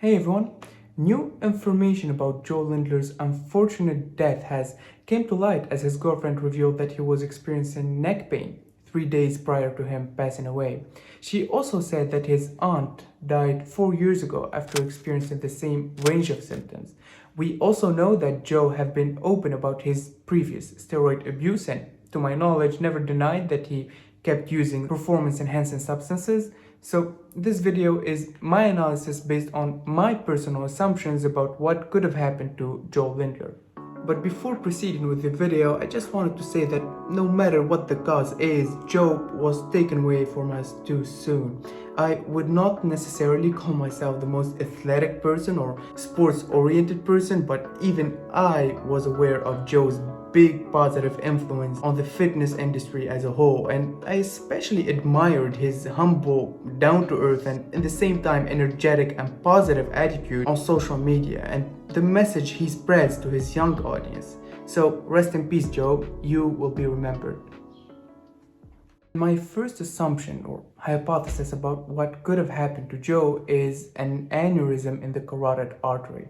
Hey everyone! New information about Jo Lindner's unfortunate death has came to light as his girlfriend revealed that he was experiencing neck pain 3 days prior to him passing away. She also said that his aunt died 4 years ago after experiencing the same range of symptoms. We also know that Jo had been open about his previous steroid abuse and, to my knowledge, never denied that he kept using performance-enhancing substances. So this video is my analysis based on my personal assumptions about what could have happened to Jo Lindner. But before proceeding with the video, I just wanted to say that no matter what the cause is, Jo was taken away from us too soon. I would not necessarily call myself the most athletic person or sports-oriented person, but even I was aware of Jo's big positive influence on the fitness industry as a whole, and I especially admired his humble, down-to-earth and at the same time energetic and positive attitude on social media and the message he spreads to his young audience. So rest in peace, Jo, you will be remembered. My first assumption or hypothesis about what could have happened to Jo is an aneurysm in the carotid artery.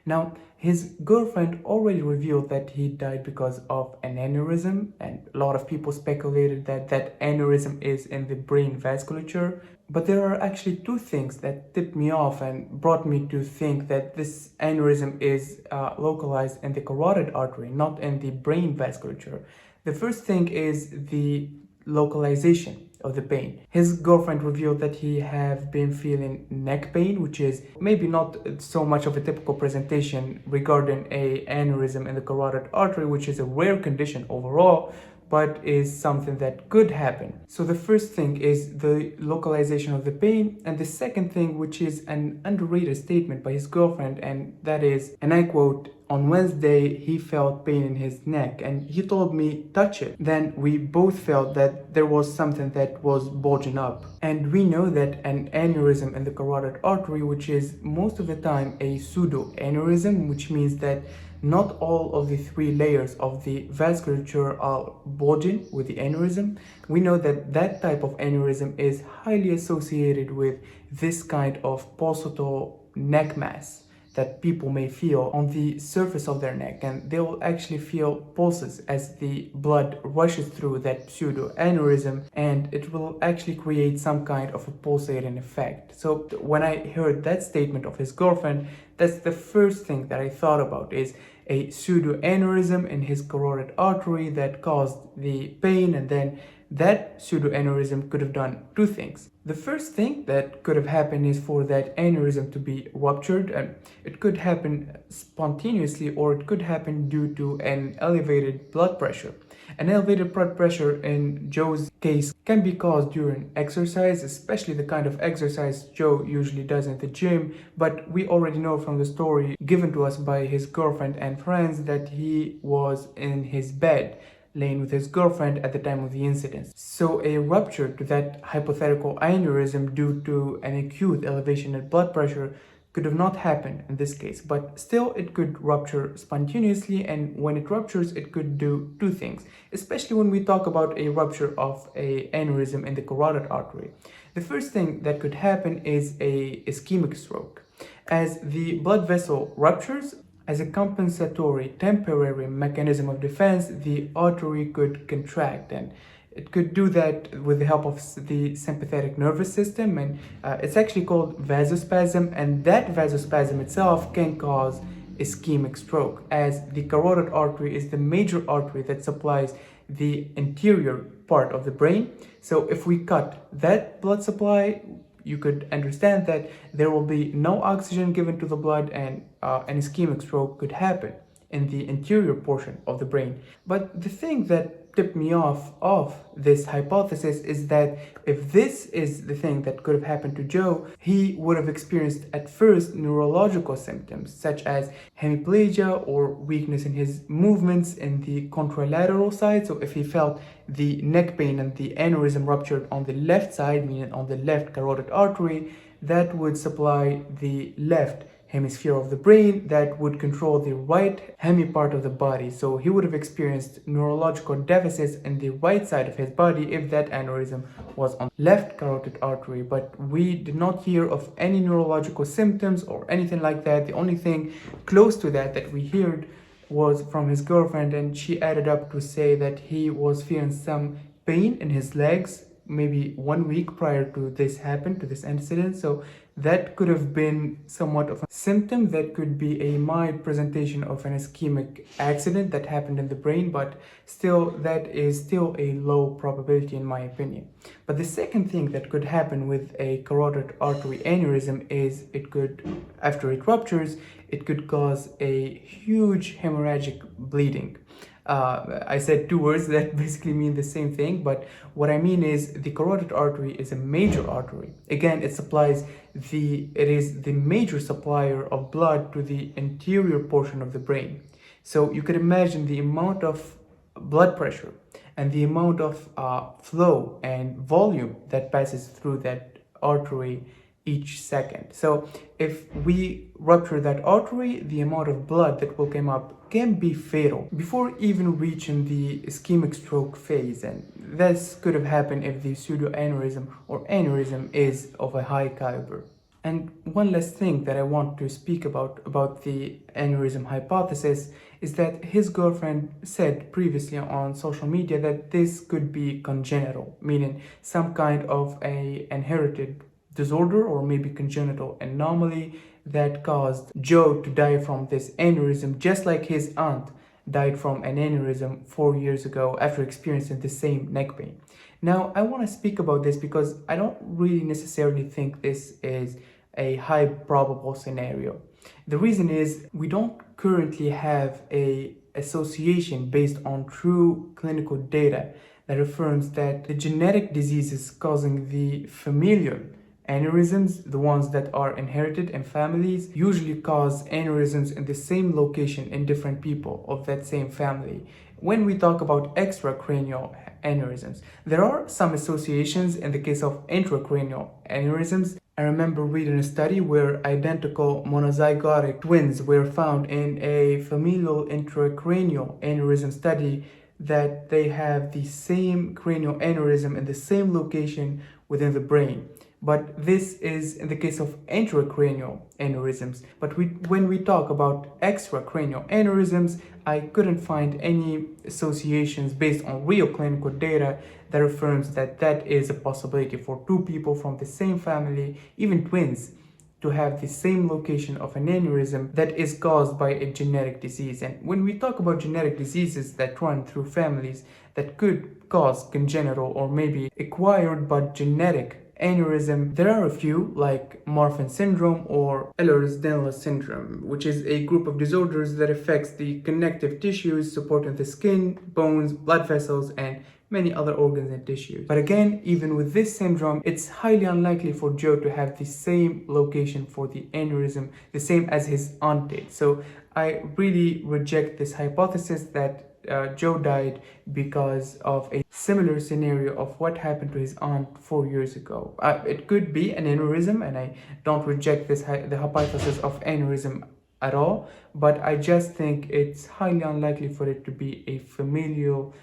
Now, his girlfriend already revealed that he died because of an aneurysm, and a lot of people speculated that that aneurysm is in the brain vasculature. But there are actually two things that tipped me off and brought me to think that this aneurysm is localized in the carotid artery, not in the brain vasculature. The first thing is the localization of the pain. His girlfriend revealed that he have been feeling neck pain, which is maybe not so much of a typical presentation regarding a aneurysm in the carotid artery, which is a rare condition overall, but is something that could happen. So the first thing is the localization of the pain, and the second thing, which is an underrated statement by his girlfriend, and that is, and I quote, "On Wednesday, he felt pain in his neck and he told me, touch it." Then we both felt that there was something that was bulging up. And we know that an aneurysm in the carotid artery, which is most of the time a pseudo-aneurysm, which means that not all of the three layers of the vasculature are bulging with the aneurysm. We know that that type of aneurysm is highly associated with this kind of pulsatile neck mass that people may feel on the surface of their neck, and they will actually feel pulses as the blood rushes through that pseudo-aneurysm, and it will actually create some kind of a pulsating effect. So when I heard that statement of his girlfriend, that's the first thing that I thought about, is a pseudo-aneurysm in his carotid artery that caused the pain, and then that pseudoaneurysm could have done two things. The first thing that could have happened is for that aneurysm to be ruptured, and it could happen spontaneously or it could happen due to an elevated blood pressure. An elevated blood pressure in Jo's case can be caused during exercise, especially the kind of exercise Jo usually does in the gym, but we already know from the story given to us by his girlfriend and friends that he was in his bed laying with his girlfriend at the time of the incident. So a rupture to that hypothetical aneurysm due to an acute elevation in blood pressure could have not happened in this case, but still it could rupture spontaneously, and when it ruptures it could do two things, especially when we talk about a rupture of a aneurysm in the carotid artery. The first thing that could happen is a ischemic stroke. As the blood vessel ruptures, as a compensatory temporary mechanism of defense, the artery could contract, and it could do that with the help of the sympathetic nervous system, and it's actually called vasospasm, and that vasospasm itself can cause ischemic stroke, as the carotid artery is the major artery that supplies the anterior part of the brain. So if we cut that blood supply, you could understand that there will be no oxygen given to the blood, and an ischemic stroke could happen in the anterior portion of the brain. But the thing that tipped me off of this hypothesis is that if this is the thing that could have happened to Jo, he would have experienced at first neurological symptoms such as hemiplegia or weakness in his movements in the contralateral side. So if he felt the neck pain and the aneurysm ruptured on the left side, meaning on the left carotid artery, that would supply the left hemisphere of the brain that would control the right hemipart of the body. So he would have experienced neurological deficits in the right side of his body if that aneurysm was on left carotid artery. But we did not hear of any neurological symptoms or anything like that. The only thing close to that we heard was from his girlfriend, and she added up to say that he was feeling some pain in his legs maybe 1 week prior to this happened, to this incident. So that could have been somewhat of a symptom. That could be a mild presentation of an ischemic accident that happened in the brain, but still, that is still a low probability in my opinion. But the second thing that could happen with a carotid artery aneurysm is it could, after it ruptures, it could cause a huge hemorrhagic bleeding. I said two words that basically mean the same thing, but what I mean is the carotid artery is a major artery. Again, it is the major supplier of blood to the anterior portion of the brain. So you could imagine the amount of blood pressure and the amount of flow and volume that passes through that artery each second. So if we rupture that artery, the amount of blood that will come up can be fatal before even reaching the ischemic stroke phase, and this could have happened if the pseudoaneurysm or aneurysm is of a high caliber. And one last thing that I want to speak about the aneurysm hypothesis is that his girlfriend said previously on social media that this could be congenital, meaning some kind of a inherited disorder or maybe congenital anomaly that caused Jo to die from this aneurysm, just like his aunt died from an aneurysm 4 years ago after experiencing the same neck pain. Now, I want to speak about this because I don't really necessarily think this is a high probable scenario. The reason is we don't currently have a association based on true clinical data that affirms that the genetic diseases causing the familial aneurysms, the ones that are inherited in families, usually cause aneurysms in the same location in different people of that same family. When we talk about extracranial aneurysms, there are some associations in the case of intracranial aneurysms. I remember reading a study where identical monozygotic twins were found in a familial intracranial aneurysm study that they have the same cranial aneurysm in the same location within the brain. But this is in the case of intracranial aneurysms. But when we talk about extracranial aneurysms, I couldn't find any associations based on real clinical data that affirms that that is a possibility for two people from the same family, even twins, to have the same location of an aneurysm that is caused by a genetic disease. And when we talk about genetic diseases that run through families that could cause congenital or maybe acquired but genetic aneurysm, there are a few like Marfan syndrome or Ehlers-Danlos syndrome, which is a group of disorders that affects the connective tissues supporting the skin, bones, blood vessels, and many other organs and tissues. But again, even with this syndrome, it's highly unlikely for Jo to have the same location for the aneurysm, the same as his aunt did. So I really reject this hypothesis that Jo died because of a similar scenario of what happened to his aunt 4 years ago. It could be an aneurysm, and I don't reject the hypothesis of aneurysm at all, but I just think it's highly unlikely for it to be a familial,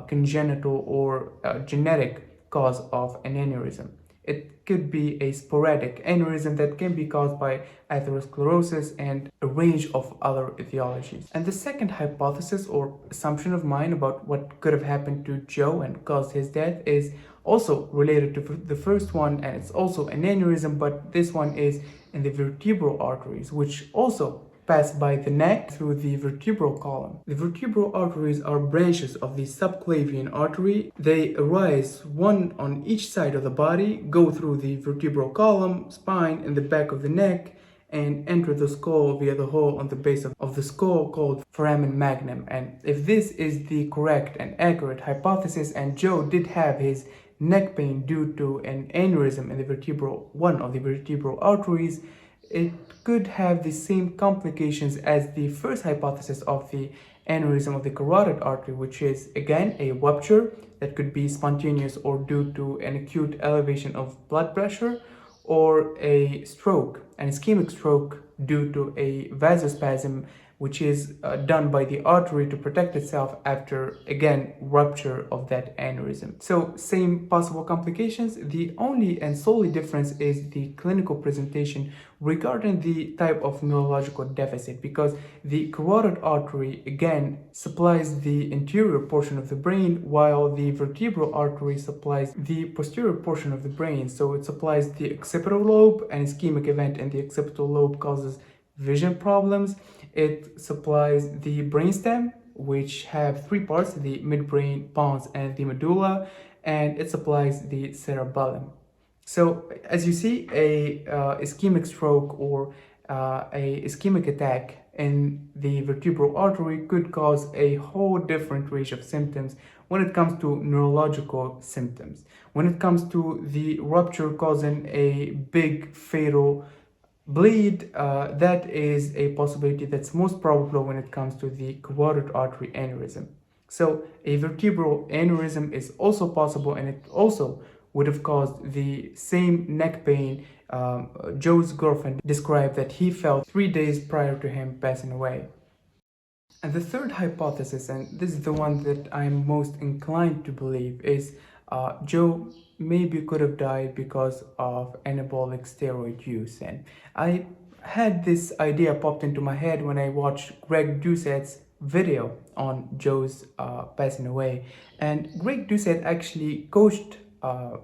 congenital, or genetic cause of an aneurysm. It could be a sporadic aneurysm that can be caused by atherosclerosis and a range of other etiologies. And the second hypothesis or assumption of mine about what could have happened to Jo and caused his death is also related to the first one, and it's also an aneurysm, but this one is in the vertebral arteries, which also pass by the neck through the vertebral column. The vertebral arteries are branches of the subclavian artery. They arise one on each side of the body, go through the vertebral column, spine, and the back of the neck, and enter the skull via the hole on the base of the skull called foramen magnum. And if this is the correct and accurate hypothesis, and Jo did have his neck pain due to an aneurysm in one of the vertebral arteries, it could have the same complications as the first hypothesis of the aneurysm of the carotid artery, which is again a rupture that could be spontaneous or due to an acute elevation of blood pressure, or a stroke, an ischemic stroke due to a vasospasm, which is done by the artery to protect itself after, again, rupture of that aneurysm. So same possible complications. The only and solely difference is the clinical presentation regarding the type of neurological deficit, because the carotid artery, again, supplies the interior portion of the brain, while the vertebral artery supplies the posterior portion of the brain. So it supplies the occipital lobe. An ischemic event in the occipital lobe causes vision problems. It supplies the brainstem, which have three parts: the midbrain, pons, and the medulla, and it supplies the cerebellum. So as you see, a ischemic stroke or a ischemic attack in the vertebral artery could cause a whole different range of symptoms when it comes to neurological symptoms. When it comes to the rupture causing a big fatal bleed, that is a possibility that's most probable when it comes to the carotid artery aneurysm. So a vertebral aneurysm is also possible, and it also would have caused the same neck pain Joe's girlfriend described that he felt 3 days prior to him passing away. And the third hypothesis, and this is the one that I'm most inclined to believe, is Joe maybe could have died because of anabolic steroid use. And I had this idea popped into my head when I watched Greg Doucet's video on Joe's passing away. And Greg Doucet actually coached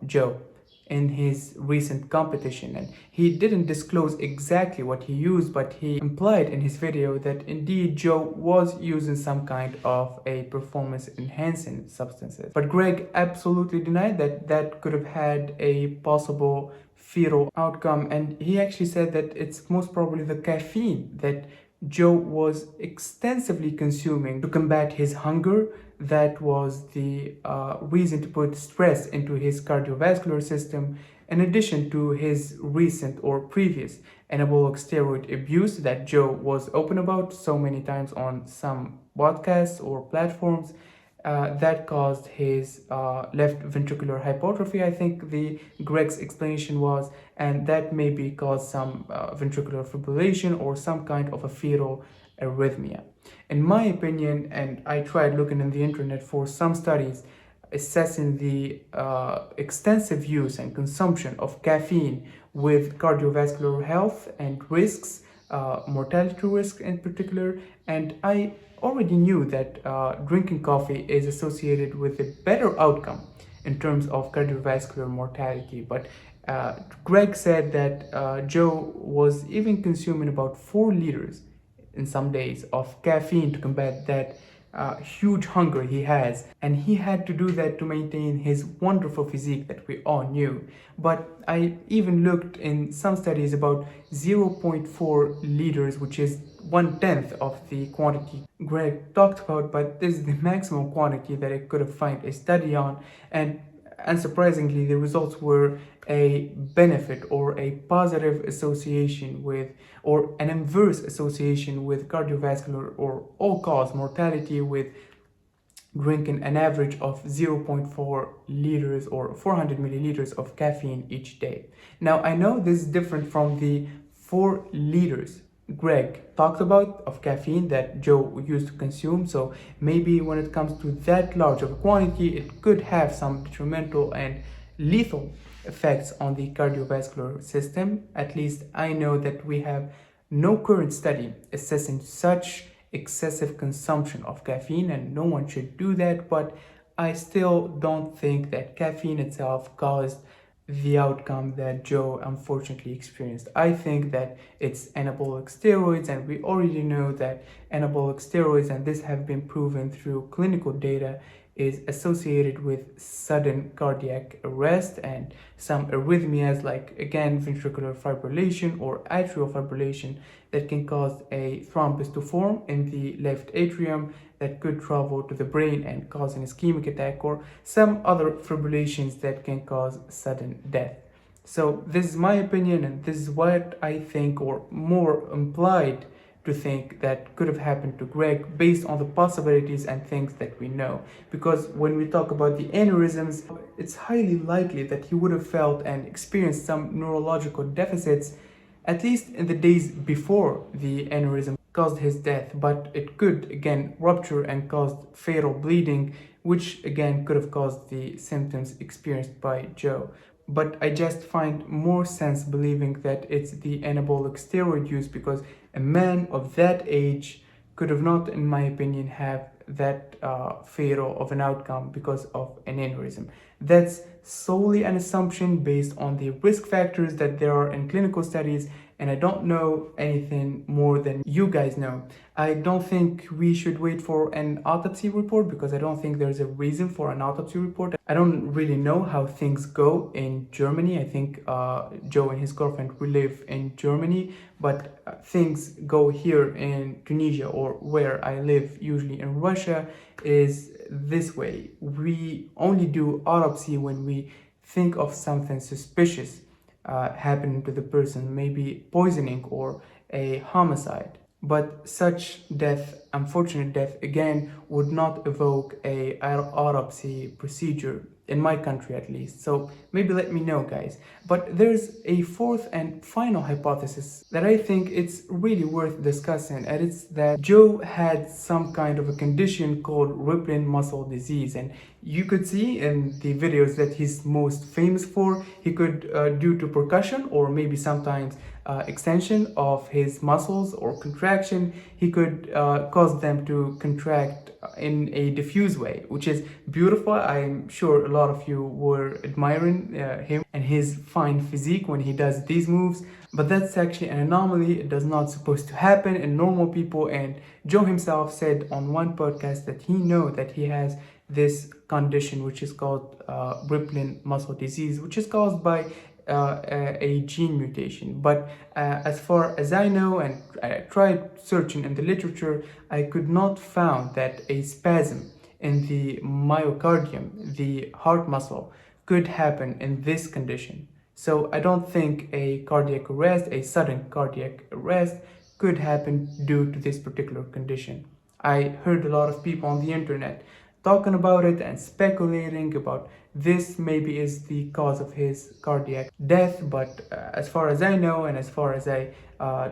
Joe in his recent competition, and he didn't disclose exactly what he used, but he implied in his video that indeed Joe was using some kind of a performance enhancing substances. But Greg absolutely denied that that could have had a possible fetal outcome, and he actually said that it's most probably the caffeine that Joe was extensively consuming to combat his hunger that was the reason to put stress into his cardiovascular system, in addition to his recent or previous anabolic steroid abuse that Joe was open about so many times on some podcasts or platforms. That caused his left ventricular hypertrophy, I think the Greg's explanation was, and that maybe caused some ventricular fibrillation or some kind of a fetal arrhythmia. In my opinion, and I tried looking in the internet for some studies assessing the extensive use and consumption of caffeine with cardiovascular health and risks, mortality risk in particular, and I already knew that drinking coffee is associated with a better outcome in terms of cardiovascular mortality. But Greg said that Joe was even consuming about 4 liters in some days of caffeine to combat that huge hunger he has, and he had to do that to maintain his wonderful physique that we all knew. But I even looked in some studies about 0.4 liters, which is 1/10 of the quantity Greg talked about, but this is the maximum quantity that I could have found a study on, and unsurprisingly, the results were a benefit or a positive association with, or an inverse association with cardiovascular or all-cause mortality with drinking an average of 0.4 liters or 400 milliliters of caffeine each day. Now, I know this is different from the 4 liters Greg talked about of caffeine that Joe used to consume, so maybe when it comes to that large of a quantity, it could have some detrimental and lethal effects on the cardiovascular system. At least I know that we have no current study assessing such excessive consumption of caffeine, and no one should do that, but I still don't think that caffeine itself caused the outcome that Joe unfortunately experienced. I think that it's anabolic steroids, and we already know that anabolic steroids, and this have been proven through clinical data, is associated with sudden cardiac arrest and some arrhythmias like, again, ventricular fibrillation or atrial fibrillation that can cause a thrombus to form in the left atrium that could travel to the brain and cause an ischemic attack, or some other fibrillations that can cause sudden death. So this is my opinion, and this is what I think, or more implied to think that could have happened to Greg based on the possibilities and things that we know. Because when we talk about the aneurysms, it's highly likely that he would have felt and experienced some neurological deficits at least in the days before the aneurysm caused his death, but it could again rupture and cause fatal bleeding, which again could have caused the symptoms experienced by Jo. But I just find more sense believing that it's the anabolic steroid use, because a man of that age could have not, in my opinion, have that fatal of an outcome because of an aneurysm. That's solely an assumption based on the risk factors that there are in clinical studies, and I don't know anything more than you guys know. I don't think we should wait for an autopsy report, because I don't think there's a reason for an autopsy report. I don't really know how things go in Germany. I think Jo and his girlfriend will live in Germany, but things go here in Tunisia, or where I live, usually in Russia, is this way. We only do autopsy when we think of something suspicious happening to the person, maybe poisoning or a homicide. But such death, unfortunate death, again, would not evoke a autopsy procedure in my country at least. So maybe let me know, guys. But there's a fourth and final hypothesis that I think it's really worth discussing, and it's that Jo had some kind of a condition called Rippling muscle disease. And you could see in the videos that he's most famous for, he could, due to percussion or maybe sometimes extension of his muscles or contraction, he could cause them to contract in a diffuse way, which is beautiful. I'm sure a lot of you were admiring him and his fine physique when he does these moves, but that's actually an anomaly. It does not supposed to happen in normal people, and Jo himself said on one podcast that he knows that he has this condition which is called Rippling muscle disease, which is caused by a gene mutation. But as far as I know, and I tried searching in the literature, I could not found that a spasm in the myocardium, the heart muscle, could happen in this condition. So I don't think a cardiac arrest, a sudden cardiac arrest, could happen due to this particular condition. I heard a lot of people on the internet talking about it and speculating about this maybe is the cause of his cardiac death, but as far as I know and as far as I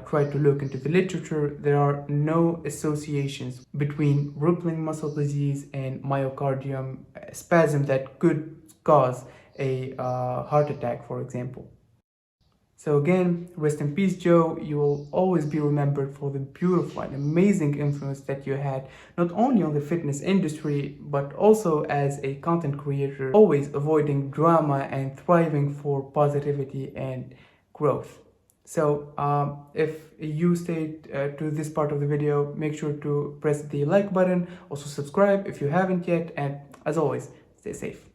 tried to look into the literature, there are no associations between Rippling muscle disease and myocardium spasm that could cause a heart attack, for example. So again, rest in peace, Jo. You will always be remembered for the beautiful and amazing influence that you had, not only on the fitness industry, but also as a content creator, always avoiding drama and thriving for positivity and growth. So if you stayed to this part of the video, make sure to press the like button, also subscribe if you haven't yet, and as always, stay safe.